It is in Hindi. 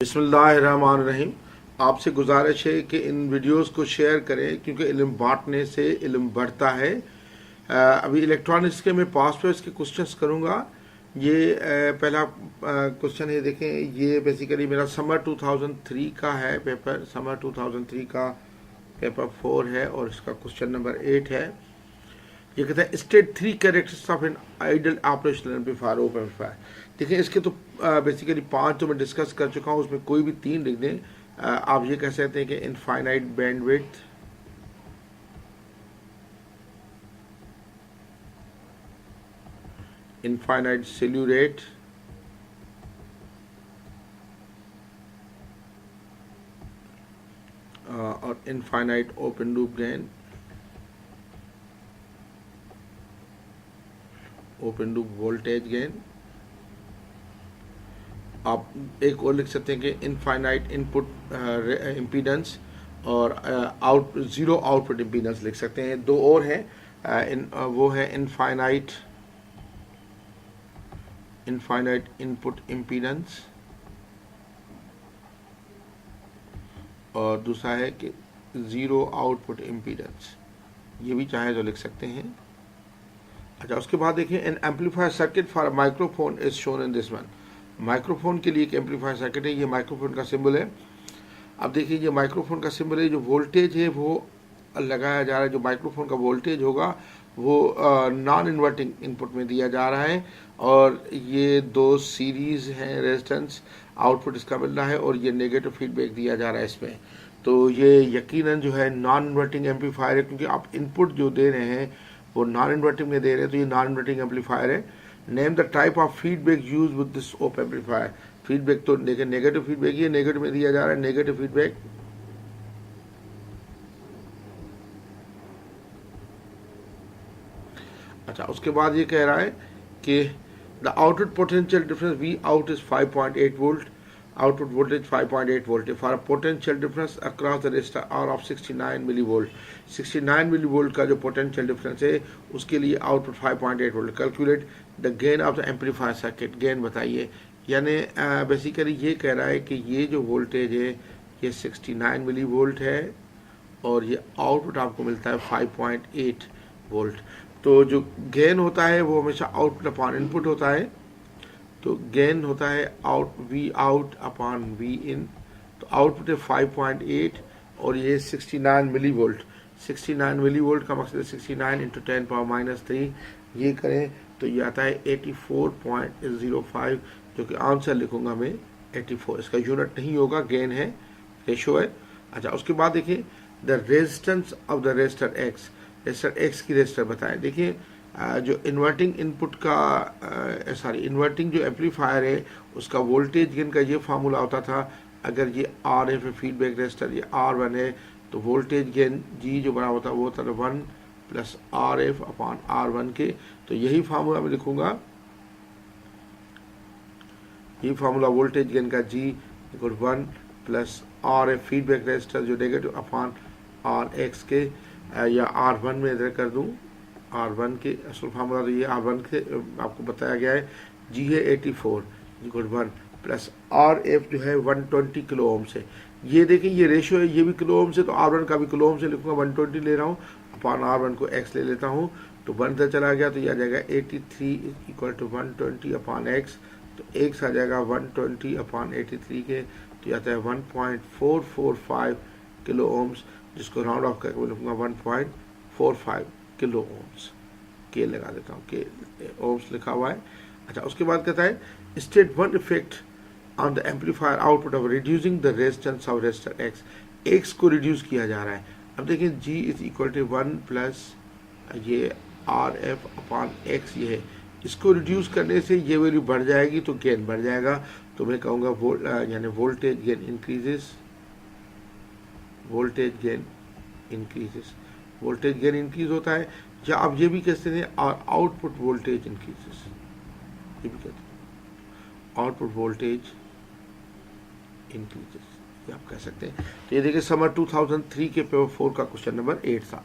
बिस्मिल्लाहिर्रहमानिर्रहीम। आपसे गुजारिश है कि इन वीडियोस को शेयर करें क्योंकि इल्म बांटने से इल्म बढ़ता है। अभी इलेक्ट्रॉनिक्स के मैं पास्ट पेपर्स के क्वेश्चंस करूंगा। ये पहला क्वेश्चन है, देखें, ये बेसिकली मेरा समर 2003 का है पेपर। समर 2003 का पेपर 4 है और इसका क्वेश्चन नंबर 8 है। ये कहता है state 3 characteristics of an ideal operational amplifier open amplifier. देखिए, इसके तो बेसिकली 5 तो मैं डिस्कस कर चुका हूँ, उसमें कोई भी 3 लिख दें। आप ये कह सकते हैं कि infinite bandwidth, infinite slew rate, और infinite open loop gain, open loop voltage gain. आप एक और लिख सकते हैं कि इनफाइनाइट इनपुट इम्पीडेंस और जीरो आउटपुट इम्पीडेंस लिख सकते हैं। 2 और हैं, वो है इनफाइनाइट इनपुट इम्पीडेंस और दूसरा है कि जीरो आउटपुट इम्पीडेंस। ये भी चाहे तो लिख सकते हैं। अच्छा, उसके बाद देखिए, N amplifier circuit for microphone is shown in this one. Microphone के लिए एक एम्पलीफायर सर्किट है, ये माइक्रोफोन का सिंबल है। अब देखिए, ये माइक्रोफोन का सिंबल है, जो वोल्टेज है वो लगाया जा रहा है। जो माइक्रोफोन का वोल्टेज होगा वो नॉन इन्वर्टिंग इनपुट में दिया जा रहा है और ये 2 सीरीज हैं रेजिस्टेंस, आउटपुट इसका मिल रहा है और ये नेगेटिव फीडबैक दिया जा रहा है इसमें। तो ये यकीनन जो है नॉन इन्वर्टिंग एम्पलीफायर है, क्योंकि आप इनपुट जो दे रहे हैं वो नॉन इन्वर्टिंग में दे रहे हैं, तो ये नॉन इन्वर्टिंग एम्पलीफायर है। Name the type of feedback use with this op amplifier. Feedback तो देखिए नेगेटिव फीडबैक, ये नेगेटिव में दिया जा रहा है, नेगेटिव फीडबैक। अच्छा, उसके बाद ये कह रहा है कि the output potential difference V out is 5.8 volt, output voltage 5.8 volt for a potential difference across the resistor R of 69 milli volt. 69 milli volt का जो पोटेंशियल डिफरेंस है उसके लिए output 5.8 volt. Calculate the gain of the amplifier circuit. Gain बताइए, यानी बेसिकली ये कह रहा है कि ये जो वोल्टेज है ये 69 मिली वोल्ट है और ये आउटपुट आपको मिलता है 5.8 वोल्ट। तो जो गेन होता है वो हमेशा आउटपुट अपॉन इनपुट होता है, तो गेन होता है वी आउट अपॉन वी इन। तो आउटपुट है 5.8 और ये 69 मिली वोल्ट। 69 मिली वोल्ट का मकसद है 69 इंटू 10⁻³ ये करें तो ये आता है 84.05, जो कि आंसर लिखूंगा मैं 84। इसका यूनिट नहीं होगा, गेन है, रेशो है। अच्छा, उसके बाद देखिए the resistance of the resistor X. Resistor X की रेजिस्टर बताएं। देखिए, जो इन्वर्टिंग इनपुट का इन्वर्टिंग जो एम्पलीफायर है उसका वोल्टेज गेन का ये फार्मूला होता था। अगर ये आर एफ है फीडबैक रेजिस्टर, ये R1 है, तो वोल्टेज गेन जी जो बड़ा होता है वो होता है 1 प्लस RF अपॉन R1 के। तो यही फार्मूला मैं लिखूंगा, ये फार्मूला वोल्टेज गेन का G equal 1 plus RF feedback resistor जो नेगेटिव अपॉन RX के, या R1 में इधर कर दूं, R1 के असल फार्मूला तो ये R1 के आपको बताया गया है। G है 84 इक्वल 1 प्लस RF जो है 120 किलो ओम से। ये देखिए, ये रेशियो है, ये भी किलो ओम से, तो R1 का भी किलो ओम से लिखूंगा। 120 ले रहा हूँ, अपॉन R1 को X ले लेता हूँ, तो 1 से चला गया तो ये आ जाएगा 83 इक्वल टू 120 अपॉन X। तो X आ जाएगा 120 अपॉन 83 के, तो आता है 1.445 किलो ओम्स, जिसको राउंड ऑफ करके लिखूंगा 1.45 किलो ओम्स। के लगा देता हूँ, के ओम्स लिखा हुआ है। अच्छा, उसके बाद कहता है state 1 effect on the amplifier output of reducing the resistance of resistor X. X को रिड्यूस किया जा रहा है। अब देखिए, G is equal to 1 plus ये RF अपॉन X ये है। इसको रिड्यूस करने से ये वैल्यू बढ़ जाएगी तो गेन बढ़ जाएगा। तो मैं कहूँगा यानी voltage gain increases, voltage gain increases, voltage gain increase होता है। या आप ये भी कहते हैं और आउटपुट वोल्टेज इंक्रीजेस, ये भी कहते हैं आउटपुट वोल्टेज इंक्रीजेस, ये आप कह सकते हैं। तो ये देखिए, समर 2003 के पेपर 4 का क्वेश्चन नंबर 8 था।